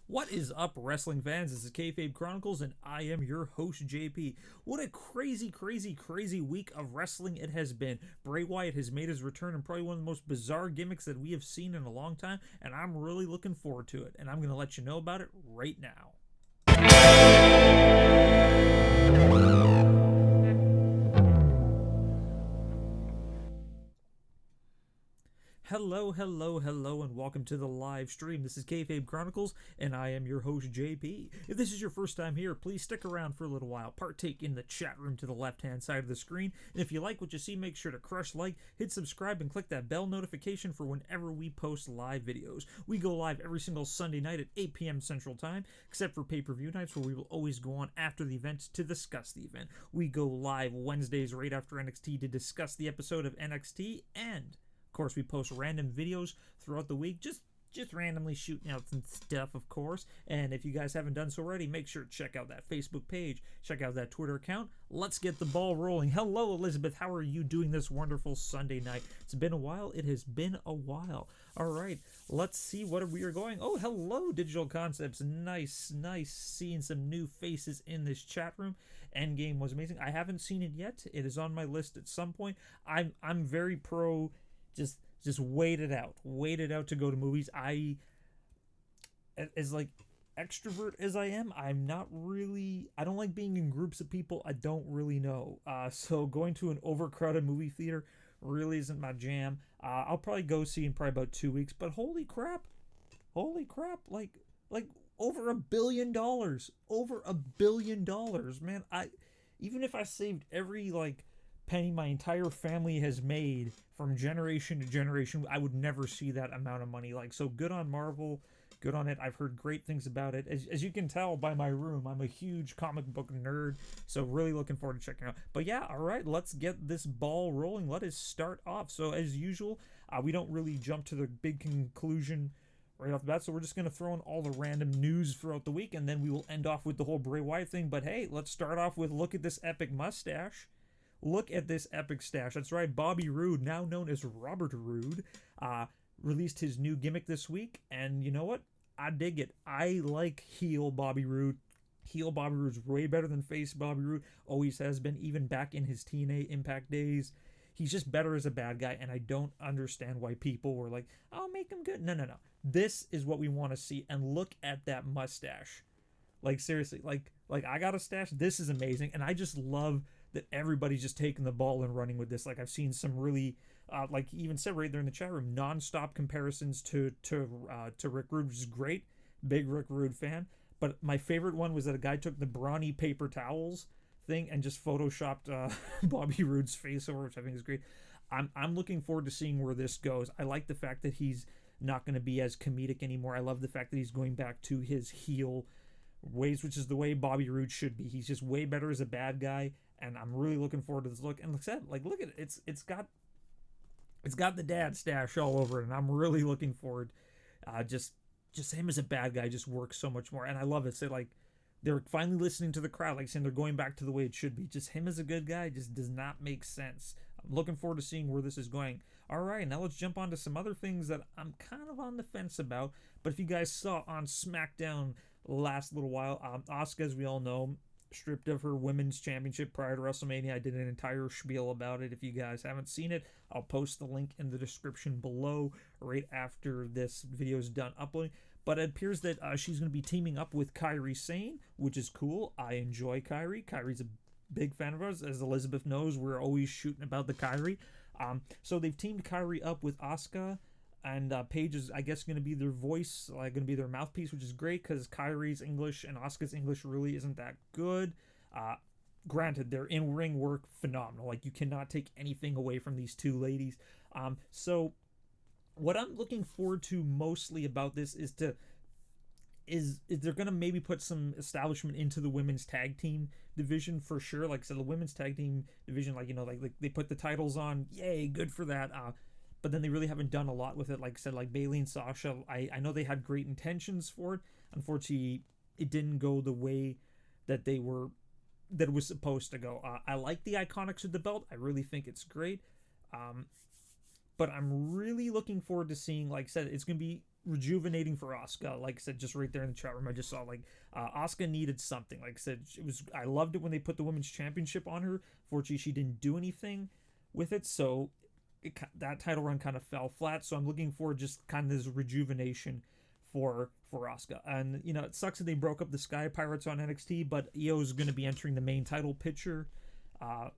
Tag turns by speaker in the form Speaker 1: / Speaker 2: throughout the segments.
Speaker 1: What is up, wrestling fans? This is Kayfabe Chronicles, and I am your host, JP. What a crazy week of wrestling it has been. Bray Wyatt has made his return in probably one of the most bizarre gimmicks that we have seen in a long time, and I'm really looking forward to it, and I'm going to let you know about it right now. Hello, and welcome to the live stream. This is Kayfabe Chronicles, and I am your host, JP. If this is your first time here, please stick around for a little while. Partake in the chat room to the left-hand side of the screen, and if you like what you see, make sure to crush like, hit subscribe, and click that bell notification for whenever we post live videos. We go live every single Sunday night at 8 p.m. Central Time, except for pay-per-view nights, where we will always go on after the event to discuss the event. We go live Wednesdays right after NXT to discuss the episode of NXT, and of course, we post random videos throughout the week, just randomly shooting out some stuff, of course. And if you guys haven't done so already, make sure to check out that Facebook page, check out that Twitter account. Let's get the ball rolling. Hello, Elizabeth. How are you doing this wonderful Sunday night? It's been a while. It has been a while. All right, let's see what we are going. Oh, hello, Digital Concepts. Nice seeing some new faces in this chat room. Endgame was amazing. I haven't seen it yet. It is on my list at some point. I'm very pro. Just wait it out to go to movies. As like extrovert as I am, I don't like being in groups of people I don't really know. So going to an overcrowded movie theater really isn't my jam. I'll probably go see in probably about 2 weeks, but holy crap, like over $1 billion, man. Even if I saved every penny my entire family has made from generation to generation, I would never see that amount of money. So good on Marvel, good on it. I've heard great things about it. As you can tell by my room, I'm a huge comic book nerd, so really looking forward to checking it out. But yeah, all right, let's get this ball rolling. Let us start off. So as usual, we don't really jump to the big conclusion right off the bat, so we're just going to throw in all the random news throughout the week, and then we will end off with the whole Bray Wyatt thing. But hey, let's start off with look at this epic mustache. Look at this epic stash. That's right, Bobby Roode, now known as Robert Roode, released his new gimmick this week, and you know what? I dig it. I like heel Bobby Roode. Heel Bobby Roode's way better than face Bobby Roode. Always has been, even back in his TNA Impact days. He's just better as a bad guy, and I don't understand why people were like, "Oh, make him good." No. This is what we want to see, and look at that mustache. Seriously, I got a stash. This is amazing, and I just love that everybody's just taking the ball and running with this. I've seen some really, he even said right there in the chat room, non-stop comparisons to Rick Rude, which is great. Big Rick Rude fan. But my favorite one was that a guy took the brawny paper towels thing and just photoshopped Bobby Roode's face over, which I think is great. I'm looking forward to seeing where this goes. I like the fact that he's not going to be as comedic anymore. I love the fact that he's going back to his heel ways, which is the way Bobby Roode should be. He's just way better as a bad guy, and I'm really looking forward to this look. And look at it. It's got the dad stash all over it, and I'm really looking forward. Just him as a bad guy just works so much more, and I love it. So they're finally listening to the crowd, saying they're going back to the way it should be. Just him as a good guy just does not make sense. I'm looking forward to seeing where this is going. All right, now let's jump on to some other things that I'm kind of on the fence about. But if you guys saw on SmackDown last little while, Asuka, as we all know, stripped of her women's championship prior to WrestleMania. I did an entire spiel about it. If you guys haven't seen it, I'll post the link in the description below right after this video is done uploading. But it appears that she's going to be teaming up with Kairi Sane, which is cool. I enjoy Kairi. Kairi's a big fan of ours. As Elizabeth knows, we're always shooting about the Kairi. So they've teamed Kairi up with Asuka, and Paige is, I guess, going to be their voice, going to be their mouthpiece, which is great because Kairi's English and Asuka's English really isn't that good. Granted, their in-ring work, phenomenal. You cannot take anything away from these two ladies. So what I'm looking forward to mostly about this is they're going to maybe put some establishment into the women's tag team division for sure. Like I said, the women's tag team division, they put the titles on. Yay, good for that. But then they really haven't done a lot with it. Like I said, Bayley and Sasha, I know they had great intentions for it. Unfortunately, it didn't go the way that it was supposed to go. I like the Iconics with the belt. I really think it's great. But I'm really looking forward to seeing, like I said, it's going to be rejuvenating for Asuka. Like I said, just right there in the chat room, I just saw like Asuka needed something. Like I said, I loved it when they put the women's championship on her. Fortunately, she didn't do anything with it, so that title run kind of fell flat. So I'm looking for just kind of this rejuvenation for Asuka. And you know, it sucks that they broke up the Sky Pirates on NXT, but Io is going to be entering the main title picture.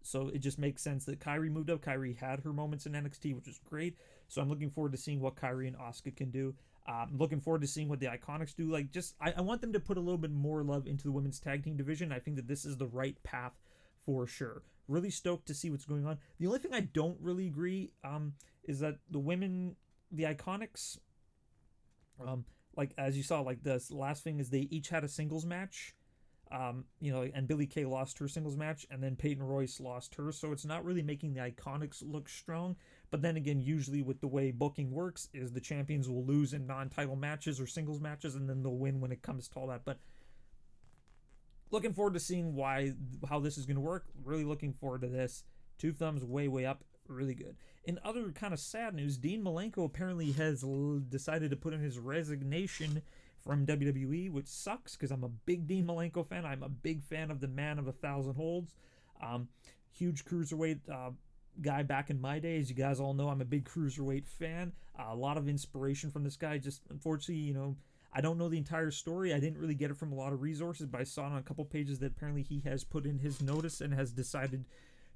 Speaker 1: So it just makes sense that Kairi moved up. Kairi had her moments in NXT, which was great. So I'm looking forward to seeing what Kairi and Asuka can do. I'm looking forward to seeing what the Iconics do. Like, I want them to put a little bit more love into the women's tag team division. I think that this is the right path for sure. Really stoked to see what's going on. The only thing I don't really agree is that the Iconics, like as you saw, like the last thing is they each had a singles match. You know, and Billie Kay lost her singles match, and then Peyton Royce lost hers, so it's not really making the Iconics look strong. But then again, usually with the way booking works, is the champions will lose in non-title matches or singles matches, and then they'll win when it comes to all that. But looking forward to seeing how this is going to work. Really looking forward to this. 2 thumbs way up. Really good. In other kind of sad news, Dean Malenko apparently has decided to put in his resignation from WWE, which sucks because I'm a big Dean Malenko fan. I'm a big fan of the man of 1,000 holds. Huge cruiserweight guy back in my day. As you guys all know, I'm a big cruiserweight fan. A lot of inspiration from this guy. Just unfortunately, you know, I don't know the entire story. I didn't really get it from a lot of resources, but I saw it on a couple pages that apparently he has put in his notice and has decided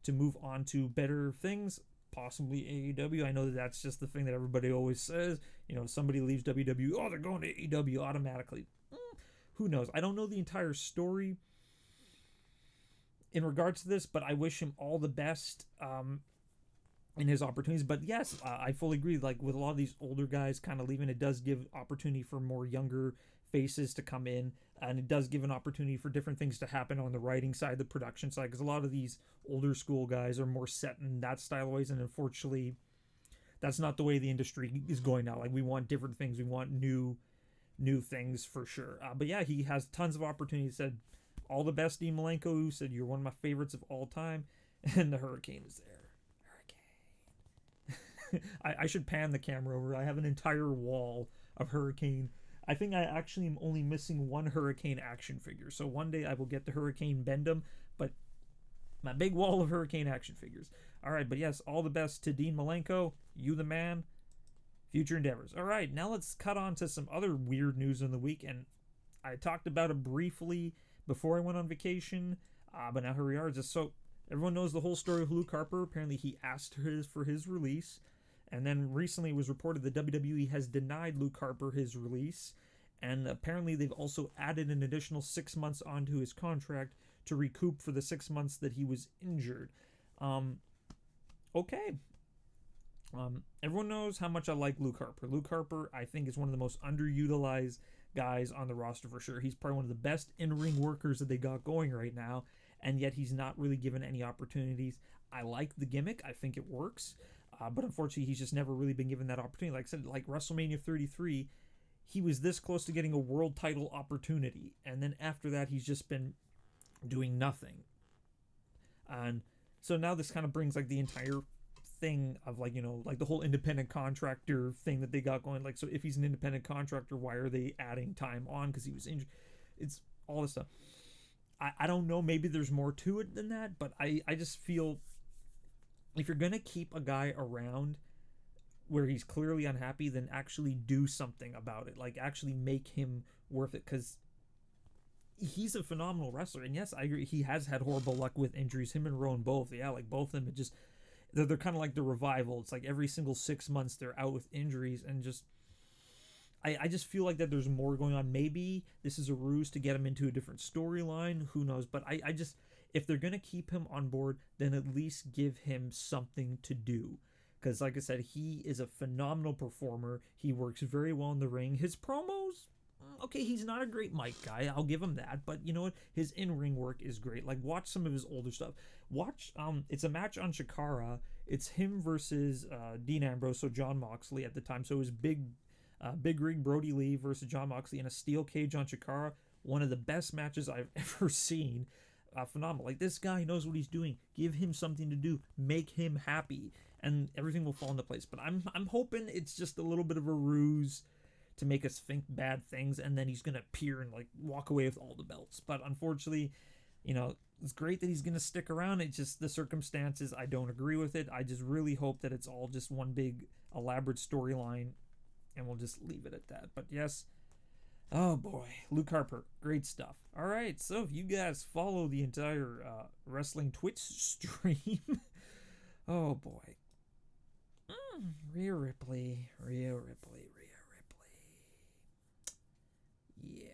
Speaker 1: to move on to better things, possibly AEW. I know that that's just the thing that everybody always says. You know, if somebody leaves WWE, oh, they're going to AEW automatically. Who knows? I don't know the entire story in regards to this, but I wish him all the best in his opportunities. But yes, I fully agree. Like with a lot of these older guys kind of leaving, it does give opportunity for more younger faces to come in, and it does give an opportunity for different things to happen on the writing side, the production side, because a lot of these older school guys are more set in that style of ways, and unfortunately that's not the way the industry is going now. Like we want different things, we want new things for sure. But yeah, he has tons of opportunities. Said all the best, Dean Malenko. Who said you're one of my favorites of all time, and the Hurricane is there. I should pan the camera over. I have an entire wall of Hurricane. I think I actually am only missing one Hurricane action figure. So one day I will get the Hurricane Bendham, but my big wall of Hurricane action figures. All right, but yes, all the best to Dean Malenko. You the man. Future endeavors. All right, now let's cut on to some other weird news in the week. And I talked about it briefly before I went on vacation, but now here we are. Just so everyone knows the whole story of Luke Harper. Apparently he asked for his release. And then recently it was reported that WWE has denied Luke Harper his release. And apparently they've also added an additional 6 months onto his contract to recoup for the 6 months that he was injured. Okay. Everyone knows how much I like Luke Harper. Luke Harper, I think, is one of the most underutilized guys on the roster for sure. He's probably one of the best in-ring workers that they got going right now. And yet he's not really given any opportunities. I like the gimmick. I think it works. But unfortunately, he's just never really been given that opportunity. Like I said, like WrestleMania 33, he was this close to getting a world title opportunity. And then after that, he's just been doing nothing. And so now this kind of brings like the entire thing of like, you know, like the whole independent contractor thing that they got going. Like, so if he's an independent contractor, why are they adding time on because he was injured? It's all this stuff. I don't know. Maybe there's more to it than that. But I just feel if you're going to keep a guy around where he's clearly unhappy, then actually do something about it. Like, actually make him worth it, because he's a phenomenal wrestler. And yes, I agree, he has had horrible luck with injuries. Him and Rowan both. Yeah, like, both of them, it just, they're kind of like the Revival. It's like every single 6 months they're out with injuries, and just, I just feel like that there's more going on. Maybe this is a ruse to get him into a different storyline. Who knows? But I just, if they're going to keep him on board, then at least give him something to do. Because like I said, he is a phenomenal performer. He works very well in the ring. His promos, okay, he's not a great mic guy. I'll give him that. But you know what? His in-ring work is great. Like, watch some of his older stuff. Watch, it's a match on Chikara. It's him versus Dean Ambrose, so Jon Moxley at the time. So it was Big Rig Brody Lee versus Jon Moxley in a steel cage on Chikara. One of the best matches I've ever seen. Phenomenal. Like, this guy knows what he's doing. Give him something to do. Make him happy, and everything will fall into place. But I'm hoping it's just a little bit of a ruse to make us think bad things, and then he's gonna appear and like walk away with all the belts. But unfortunately, you know, it's great that he's gonna stick around. It's just the circumstances, I don't agree with it. I just really hope that it's all just one big elaborate storyline, and we'll just leave it at that. But yes, oh boy, Luke Harper, great stuff. All right, so if you guys follow the entire wrestling Twitch stream, oh boy, Rhea Ripley. Yeah,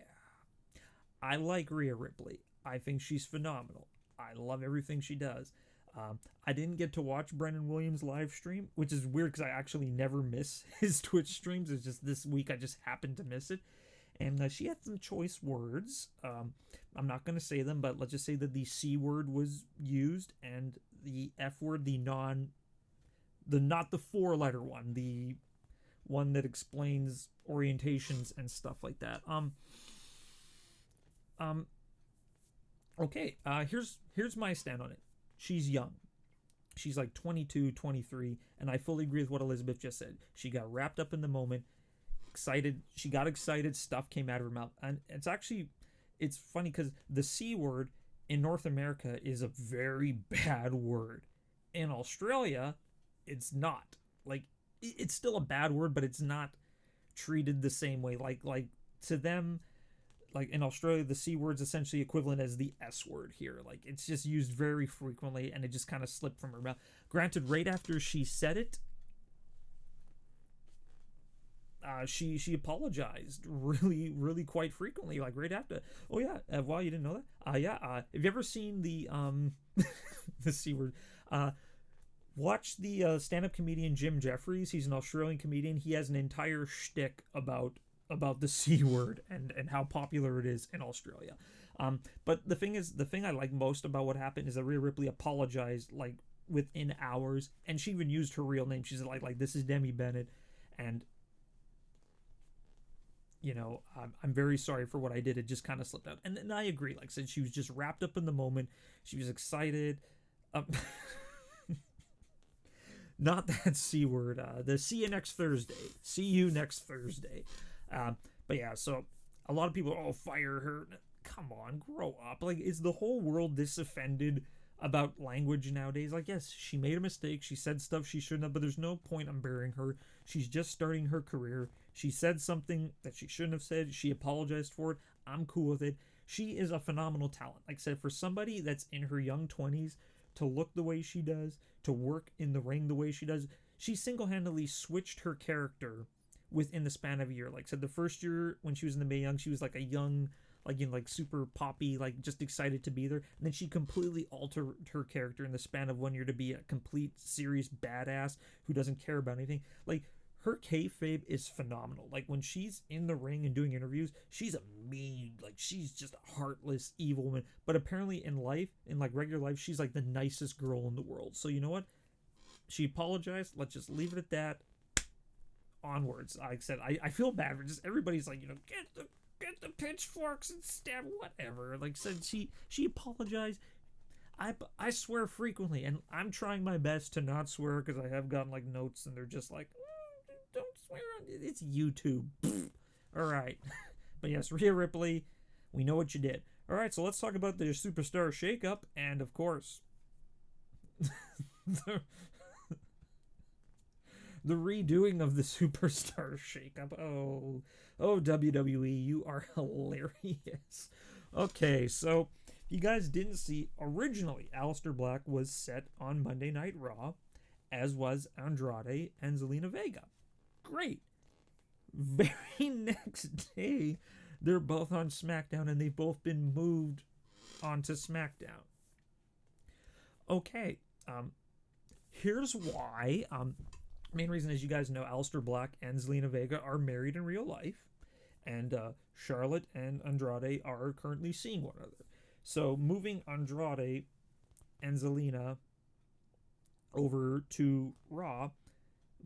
Speaker 1: I like Rhea Ripley. I think she's phenomenal. I love everything she does. I didn't get to watch Brendan Williams' live stream, which is weird because I actually never miss his Twitch streams. It's just this week I just happened to miss it. And she had some choice words. I'm not going to say them, but let's just say that the C word was used, and the F word, not the 4-letter one, the one that explains orientations and stuff like that. Okay, here's my stand on it. She's young. She's like 22, 23, and I fully agree with what Elizabeth just said. She got wrapped up in the moment, excited. She got excited, stuff came out of her mouth. And it's funny because the C word in North America is a very bad word. In Australia, it's not. Like, it's still a bad word, but it's not treated the same way. Like to them, like in Australia, the C word's essentially equivalent as the S word here. Like, it's just used very frequently, and it just kind of slipped from her mouth. Granted, right after she said it, she apologized really quite frequently, like right after. Oh yeah, wow, you didn't know that? Have you ever seen the the C word? Watch the stand-up comedian Jim Jeffries. He's an Australian comedian. He has an entire shtick about the C word and how popular it is in Australia. But the thing I like most about what happened is that Rhea Ripley apologized like within hours, and she even used her real name. She's like this is Demi Bennett, and you know, I'm very sorry for what I did. It just kind of slipped out. And I agree. Like I said, she was just wrapped up in the moment. She was excited. Not that C word. The see you next Thursday. See you next Thursday. But yeah, so a lot of people, fire her. Come on, grow up. Like, is the whole world this offended about language nowadays? Like, yes, she made a mistake. She said stuff she shouldn't have, but there's no point in burying her. She's just starting her career. She said something that she shouldn't have said. She apologized for it. I'm cool with it. She is a phenomenal talent. Like I said, for somebody that's in her young 20s to look the way she does, to work in the ring the way she does, she single-handedly switched her character within the span of a year. Like I said, the first year when she was in the Mae Young, she was like a young, like super poppy, like just excited to be there. And then she completely altered her character in the span of 1 year to be a complete serious badass who doesn't care about anything. Like, her kayfabe is phenomenal. Like, when she's in the ring and doing interviews, she's a mean, like, she's just a heartless, evil woman. But apparently in life, in like regular life, she's like the nicest girl in the world. So you know what? She apologized. Let's just leave it at that. Onwards. Like I said, I feel bad for just everybody's like, you know, get the pitchforks and stab whatever. Like I said, she apologized. I swear frequently, and I'm trying my best to not swear because I have gotten like notes and they're just like, don't swear on it. It's YouTube. All right. But yes, Rhea Ripley, we know what you did. All right, so let's talk about the Superstar shakeup, and of course, the redoing of the Superstar shakeup. Oh, WWE, you are hilarious. Okay, so if you guys didn't see, originally Aleister Black was set on Monday Night Raw, as was Andrade and Zelina Vega. Great. Very next day, they're both on SmackDown, and they've both been moved onto SmackDown. Okay, here's why. Main reason, as you guys know, Aleister Black and Zelina Vega are married in real life, and Charlotte and Andrade are currently seeing one another. So moving Andrade and Zelina over to Raw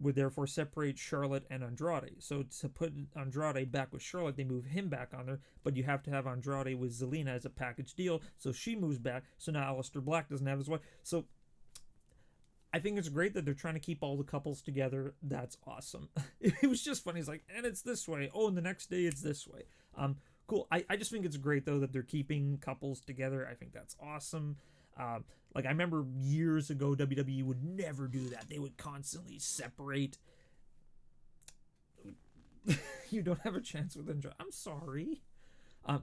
Speaker 1: would therefore separate Charlotte and Andrade. So to put Andrade back with Charlotte, they move him back on there, but you have to have Andrade with Zelina as a package deal, so she moves back, so now Aleister Black doesn't have his wife. So I think it's great that they're trying to keep all the couples together. That's awesome. It was just funny. It's like, and it's this way. Oh, and the next day it's this way. Cool. I just think it's great though that they're keeping couples together. I think that's awesome. Like I remember years ago, WWE would never do that. They would constantly separate. You don't have a chance with Andrade. I'm sorry.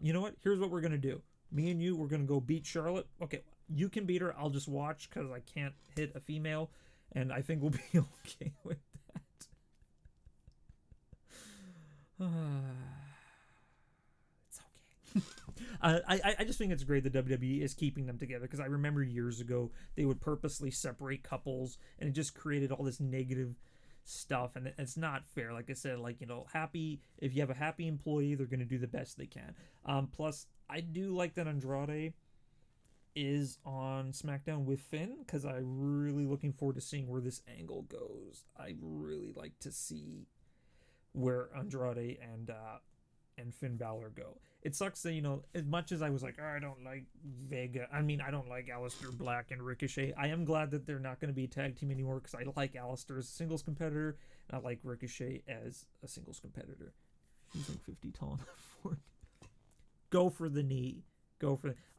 Speaker 1: You know what? Here's what we're gonna do. Me and you, we're gonna go beat Charlotte. Okay, you can beat her. I'll just watch because I can't hit a female, and I think we'll be okay with that. It's okay. I just think it's great that WWE is keeping them together because I remember years ago they would purposely separate couples, and it just created all this negative stuff, and it's not fair. Like I said, like, you know, if you have a happy employee, they're going to do the best they can. Plus I do like that Andrade is on SmackDown with Finn because I'm really looking forward to seeing where this angle goes. I really like to see where Andrade and Finn Balor go. It sucks that, you know, as much as I was like, oh, I don't like I don't like Aleister Black and Ricochet. I am glad that they're not going to be a tag team anymore because I like Aleister as a singles competitor, and I like Ricochet as a singles competitor. He's like 50 tall enough for it. Go for the knee.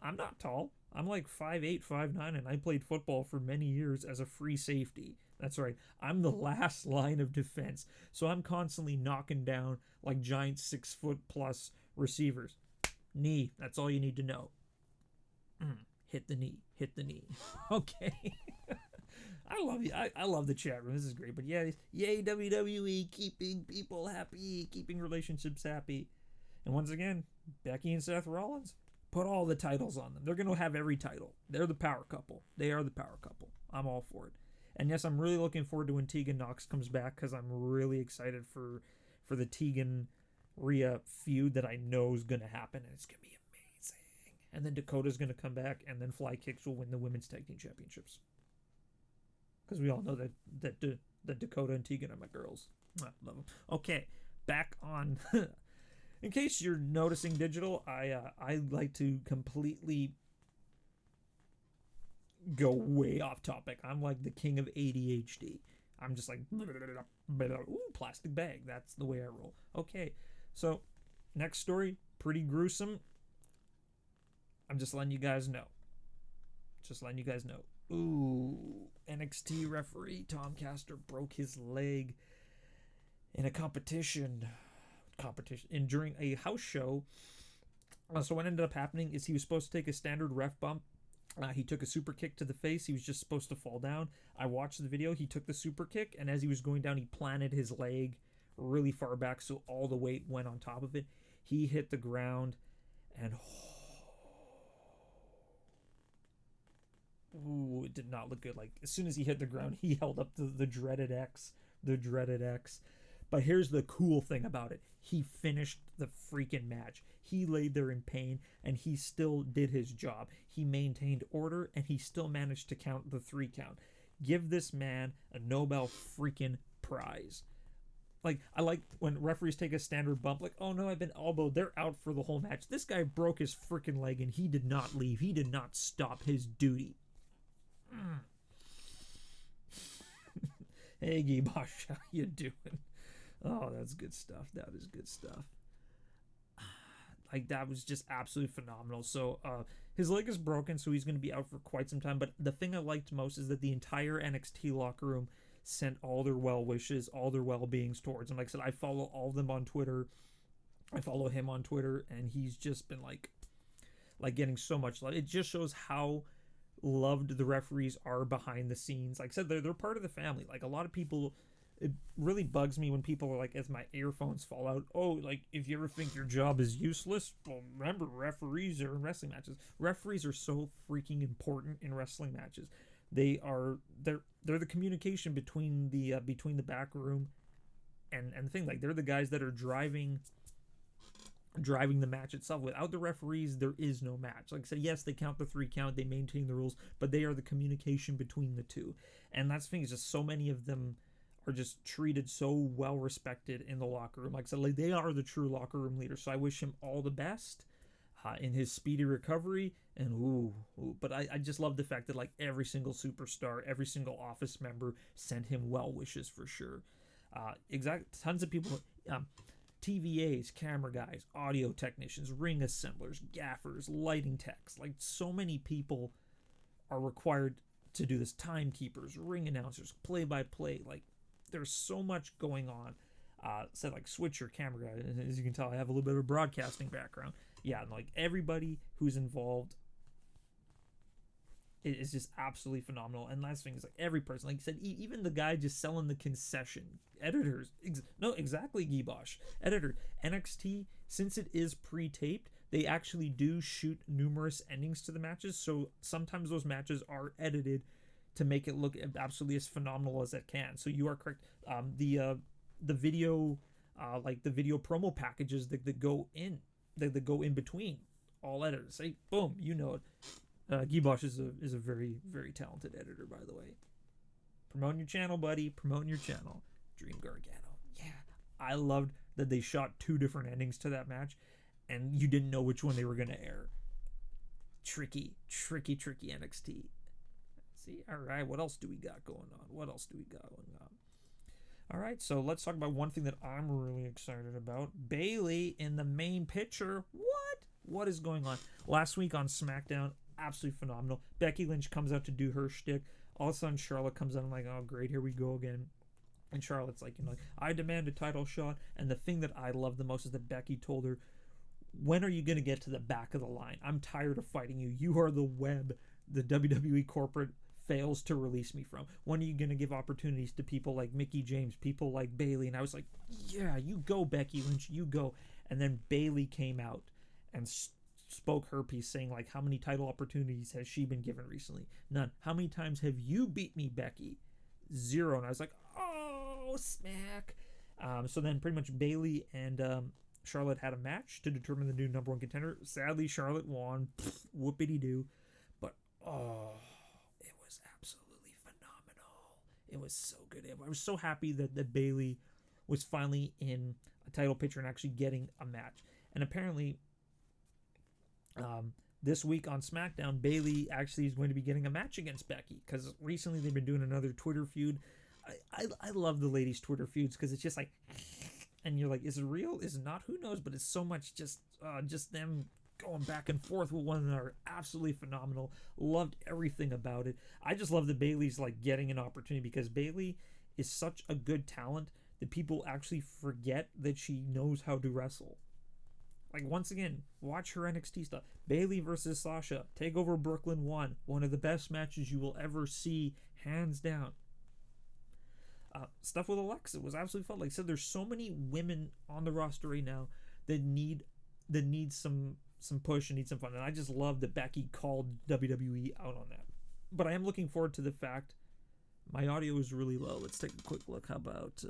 Speaker 1: I'm not tall. I'm like 5'8", 5'9", and I played football for many years as a free safety. That's right. I'm the last line of defense. So I'm constantly knocking down like giant 6-foot+ receivers. Knee. That's all you need to know. Hit the knee. Okay. I love you. I love the chat room. This is great. But yeah, yay WWE, keeping people happy, keeping relationships happy. And once again, Becky and Seth Rollins, put all the titles on them. They're going to have every title. They're the power couple. They are the power couple. I'm all for it. And yes, I'm really looking forward to when Tegan Nox comes back because I'm really excited for the Tegan Rhea feud that I know is going to happen, and it's going to be amazing. And then Dakota's going to come back, and then Fly Kicks will win the Women's Tag Team Championships. Because we all know that Dakota and Tegan are my girls. I love them. Okay, back on... In case you're noticing digital, I like to completely go way off topic. I'm like the king of ADHD. I'm just like, ooh, plastic bag. That's the way I roll. Okay, so next story, pretty gruesome. I'm just letting you guys know. Ooh, NXT referee Tom Castor broke his leg in a competition during a house show. So what ended up happening is he was supposed to take a standard ref bump. He took a super kick to the face. He was just supposed to fall down. I watched the video. He took the super kick, and as he was going down, he planted his leg really far back, so all the weight went on top of it. He hit the ground, and ooh, it did not look good. Like, as soon as he hit the ground, he held up the dreaded X. But here's the cool thing about it. He finished the freaking match. He laid there in pain, and he still did his job. He maintained order, and he still managed to count the 3 count. Give this man a Nobel freaking prize. Like, I like when referees take a standard bump, like, oh no, I've been elbowed. They're out for the whole match. This guy broke his freaking leg, and he did not leave. He did not stop his duty. Hey, Gibosh, how you doing? Oh, that's good stuff. That is good stuff. Like, that was just absolutely phenomenal. So, his leg is broken, so he's going to be out for quite some time. But the thing I liked most is that the entire NXT locker room sent all their well wishes, all their well-beings towards him. Like I said, I follow all of them on Twitter. I follow him on Twitter, and he's just been, like getting so much love. It just shows how loved the referees are behind the scenes. Like I said, they're part of the family. Like, a lot of people... It really bugs me when people are like, as my earphones fall out, oh, like, if you ever think your job is useless, well, remember, referees are in wrestling matches. Referees are so freaking important in wrestling matches. They're the communication between the back room and the thing. Like, they're the guys that are driving the match itself. Without the referees, there is no match. Like I said, yes, they count the 3 count, they maintain the rules, but they are the communication between the two. And that's the thing, is just so many of them are just treated so well respected in the locker room. Like I said, like, they are the true locker room leaders. So I wish him all the best. in his speedy recovery. And but I just love the fact that like every single superstar, every single office member sent him well wishes for sure. Tons of people, TVAs, camera guys, audio technicians, ring assemblers, gaffers, lighting techs. Like so many people are required to do this. Timekeepers, ring announcers, play-by-play. Like there's so much going on. Said like switcher, camera guy. As you can tell, I have a little bit of a broadcasting background. Yeah, and like everybody who's involved is just absolutely phenomenal. And last thing is like every person, like you said, even the guy just selling the concession, editors. Exactly, Gibosh. Editor, NXT, since it is pre-taped, they actually do shoot numerous endings to the matches. So sometimes those matches are edited to make it look absolutely as phenomenal as it can. So you are correct. The video, like the video promo packages that go in, that go in between, all editors. Say, boom, you know it. Gibosh is a very, very talented editor, by the way. Promoting your channel, buddy. Promoting your channel. Dream Gargano. Yeah. I loved that they shot 2 different endings to that match, and you didn't know which one they were going to air. Tricky NXT. See? All right. What else do we got going on? All right. So let's talk about one thing that I'm really excited about. Bayley in the main picture. What is going on? Last week on SmackDown, absolutely phenomenal. Becky Lynch comes out to do her shtick. All of a sudden, Charlotte comes out. I'm like, oh, great, here we go again. And Charlotte's like, I demand a title shot. And the thing that I love the most is that Becky told her, when are you going to get to the back of the line? I'm tired of fighting you. You are the web the WWE corporate fails to release me from. When are you going to give opportunities to people like Mickie James, people like Bayley? And I was like, yeah, you go, Becky Lynch, you go. And then Bayley came out and spoke her piece, saying like, how many title opportunities has she been given recently? None. How many times have you beat me, Becky? 0. And I was like, oh, smack. So then pretty much Bayley and Charlotte had a match to determine the new number 1 contender. Sadly, Charlotte won. Whoopity-doo. But it was absolutely phenomenal. It was so good. I was so happy that Bayley was finally in a title picture and actually getting a match. And apparently, this week on SmackDown, Bayley actually is going to be getting a match against Becky, because recently they've been doing another Twitter feud. I love the ladies' Twitter feuds because it's just like, and you're like, is it real? Is it not? Who knows? But it's so much just them going back and forth with one another. Absolutely phenomenal. Loved everything about it. I just love that Bayley's like getting an opportunity, because Bayley is such a good talent that people actually forget that she knows how to wrestle. Like, once again, watch her NXT stuff. Bayley versus Sasha. TakeOver Brooklyn 1. One of the best matches you will ever see, hands down. Stuff with Alexa was absolutely fun. Like I said, there's so many women on the roster right now that need some push and need some fun. And I just love that Becky called WWE out on that. But I am looking forward to the fact my audio is really low. Let's take a quick look. How about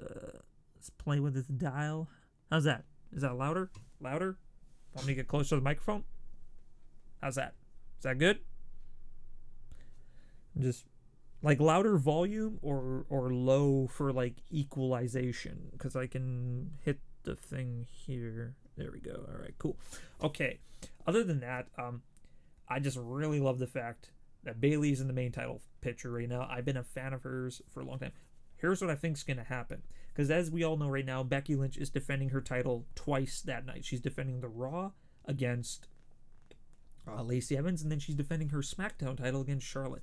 Speaker 1: let's play with this dial. How's that? Is that louder? Louder? Want me to get closer to the microphone? How's that? Is that good? Just like louder volume or low for like equalization, because I can hit the thing here. There we go. All right, cool. Okay. Other than that, I just really love the fact that Bayley's in the main title picture right now. I've been a fan of hers for a long time. Here's what I think is going to happen. Because as we all know right now, Becky Lynch is defending her title twice that night. She's defending the Raw against Lacey Evans, and then she's defending her SmackDown title against Charlotte.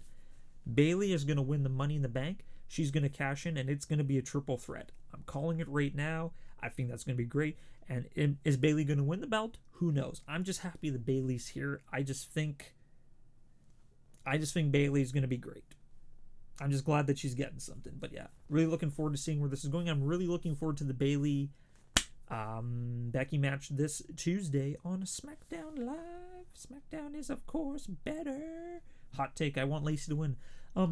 Speaker 1: Bayley is going to win the Money in the Bank. She's going to cash in, and it's going to be a triple threat. I'm calling it right now. I think that's going to be great. And is Bayley going to win the belt? Who knows? I'm just happy that Bayley's here. I just think Bayley's going to be great. I'm just glad that she's getting something. But yeah, really looking forward to seeing where this is going. I'm really looking forward to the Bayley Becky match this Tuesday on SmackDown Live. SmackDown is, of course, better. Hot take, I want Lacey to win. I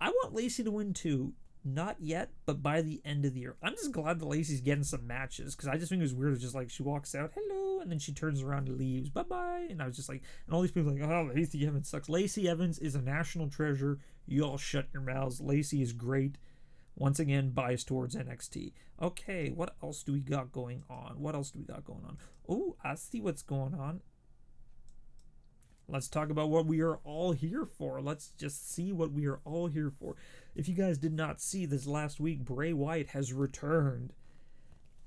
Speaker 1: want Lacey to win too. Not yet, but by the end of the year. I'm just glad that Lacey's getting some matches, because I just think it was weird. It's just like she walks out, hello, and then she turns around and leaves, bye-bye. And I was just like, and all these people are like, oh, Lacey Evans sucks. Lacey Evans is a national treasure. You all shut your mouths. Lacey is great. Once again, biased towards NXT. Okay, what else do we got going on? Oh, I see what's going on. Let's talk about what we are all here for. Let's just see what we are all here for. If you guys did not see this last week, Bray Wyatt has returned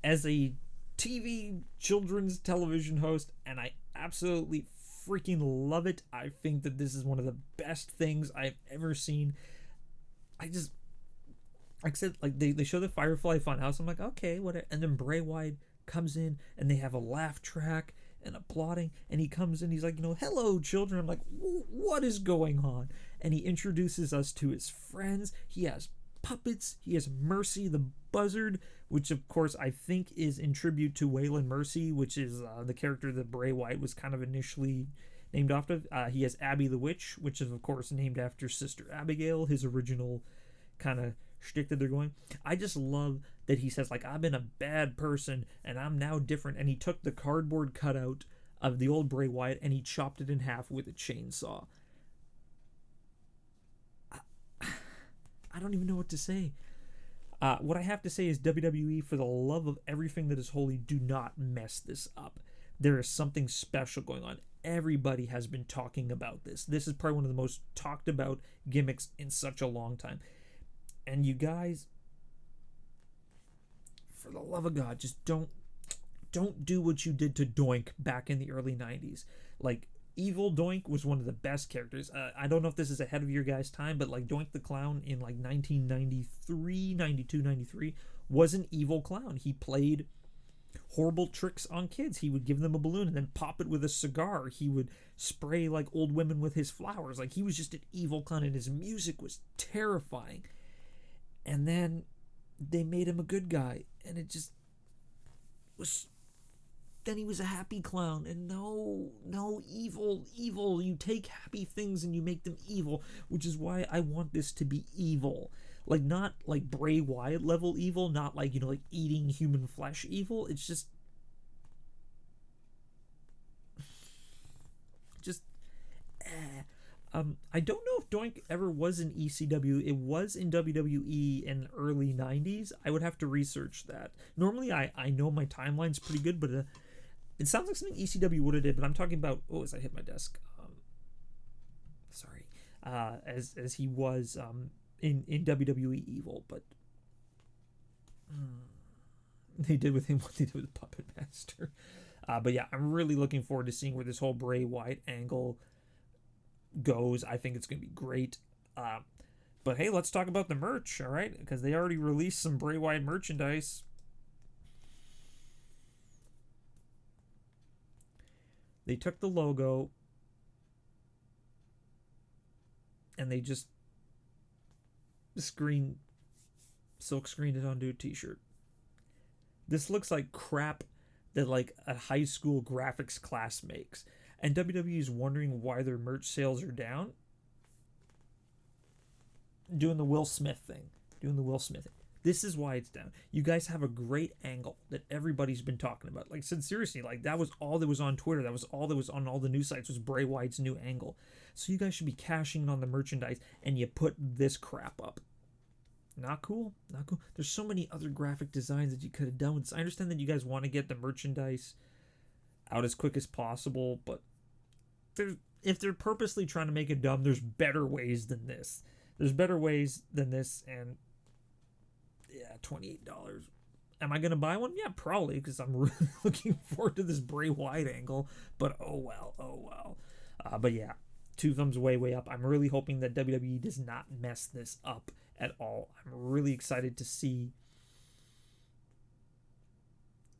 Speaker 1: as a TV children's television host, and I absolutely freaking love it. I think that this is one of the best things I've ever seen. Like I said, like they show the FireFly FunHouse. I'm like, okay, what? And then Bray Wyatt comes in, and they have a laugh track and applauding, and he comes in, he's like, hello children. I'm like, what is going on? And he introduces us to his friends. He has puppets. He has Mercy the Buzzard, which of course I think is in tribute to Waylon Mercy, which is the character that Bray Wyatt was kind of initially named after. He has Abby the Witch, which is of course named after Sister Abigail, his original kind of shtick that they're going. I just love that he says, like, I've been a bad person and I'm now different, and he took the cardboard cutout of the old Bray Wyatt and he chopped it in half with a chainsaw. I don't even know what to say. What I have to say is, WWE, for the love of everything that is holy, do not mess this up. There is something special going on. Everybody has been talking about this. This is probably one of the most talked about gimmicks in such a long time. And you guys, for the love of God, just don't do what you did to Doink back in the early 90s. Like, Evil Doink was one of the best characters. I don't know if this is ahead of your guys' time, but like Doink the Clown in like 1993, 92, 93 was an evil clown. He played horrible tricks on kids. He would give them a balloon and then pop it with a cigar. He would spray like old women with his flowers. Like, he was just an evil clown, and his music was terrifying. And then they made him a good guy, and it just was. Then he was a happy clown, and no, evil. You take happy things and you make them evil, which is why I want this to be evil. Like, not like Bray Wyatt level evil, not like, like eating human flesh evil. It's just I don't know if Doink ever was in ECW. It was in WWE in early 90s. I would have to research that. Normally, I know my timeline's pretty good, but it sounds like something ECW would have did. But I'm talking about, as I hit my desk. Sorry. As he was in WWE Evil, but they did with him what they did with Puppet Master. But yeah, I'm really looking forward to seeing where this whole Bray Wyatt angle goes. I think it's going to be great. But hey, let's talk about the merch, all right? Because they already released some Bray Wyatt merchandise. They took the logo and they just silk screened it onto a t-shirt. This looks like crap that like a high school graphics class makes. And WWE is wondering why their merch sales are down. Doing the Will Smith thing. This is why it's down. You guys have a great angle that everybody's been talking about. Like, said seriously, like that was all that was on Twitter. That was all that was on all the news sites, was Bray Wyatt's new angle. So you guys should be cashing in on the merchandise, and you put this crap up. Not cool. There's so many other graphic designs that you could have done with this. I understand that you guys want to get the merchandise out as quick as possible, but if they're purposely trying to make it dumb, there's better ways than this. And yeah, $28. Am I gonna buy one? Yeah, probably, because I'm really looking forward to this Bray Wyatt angle. But oh well. But yeah, 2 thumbs way up. I'm really hoping that WWE does not mess this up at all. I'm really excited to see.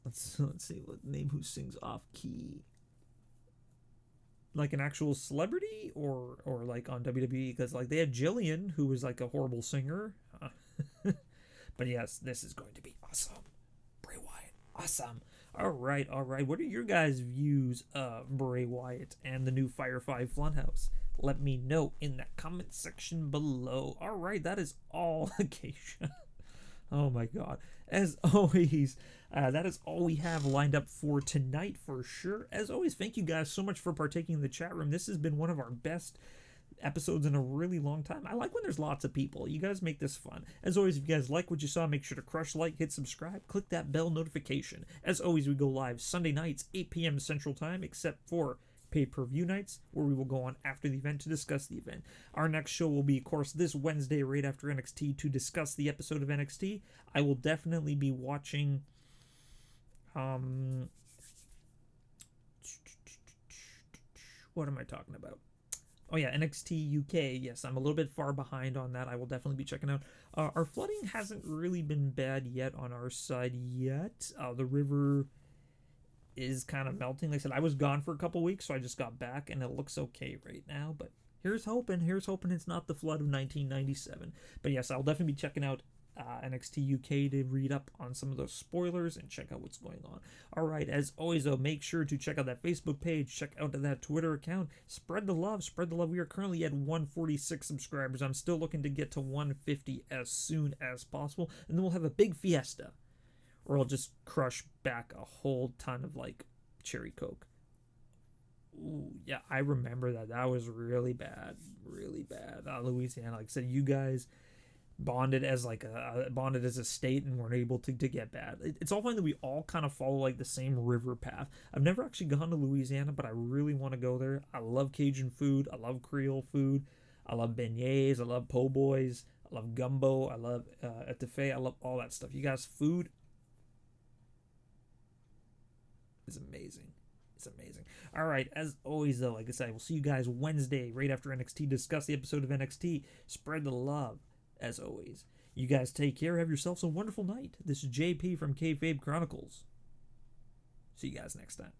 Speaker 1: Let's see what name who sings off key. Like an actual celebrity or like on WWE, because like they had Jillian, who was like a horrible singer. But yes, this is going to be awesome. Bray Wyatt, awesome. All right. What are your guys' views of Bray Wyatt and the new FireFly FunHouse? Let me know in the comment section below. All right, that is all, Acacia. Oh my God. As always, that is all we have lined up for tonight for sure. As always, thank you guys so much for partaking in the chat room. This has been one of our best episodes in a really long time. I like when there's lots of people. You guys make this fun. As always, if you guys like what you saw, make sure to crush like, hit subscribe, click that bell notification. As always, we go live Sunday nights, 8 p.m. Central Time, except for pay-per-view nights, where we will go on after the event to discuss the event. Our next show will be, of course, this Wednesday right after NXT to discuss the episode of NXT. I will definitely be watching what am I talking about? Oh yeah, NXT UK. Yes, I'm a little bit far behind on that. I will definitely be checking out. Our flooding hasn't really been bad yet on our side yet. The river is kind of melting. Like I said, I was gone for a couple weeks, so I just got back, and it looks okay right now. But here's hoping. Here's hoping it's not the flood of 1997. But yes, I'll definitely be checking out NXT UK to read up on some of those spoilers and check out what's going on. All right, as always, though, make sure to check out that Facebook page, check out that Twitter account, spread the love, spread the love. We are currently at 146 subscribers. I'm still looking to get to 150 as soon as possible, and then we'll have a big fiesta, or I'll just crush back a whole ton of like cherry coke. Ooh, yeah, I remember that. That was really bad, really bad. Louisiana, like I said, you guys bonded as a state and weren't able to get bad. It's all fine that we all kind of follow like the same river path. I've never actually gone to Louisiana, but I really want to go there. I love Cajun food. I love Creole food. I love beignets. I love po' boys. I love gumbo. I love etouffee. I love all that stuff. You guys, food is amazing. It's amazing. All right, as always, though, like I said, we'll see you guys Wednesday right after NXT. Discuss the episode of NXT. Spread the love. As always, you guys take care. Have yourselves a wonderful night. This is JP from Kayfabe Chronicles. See you guys next time.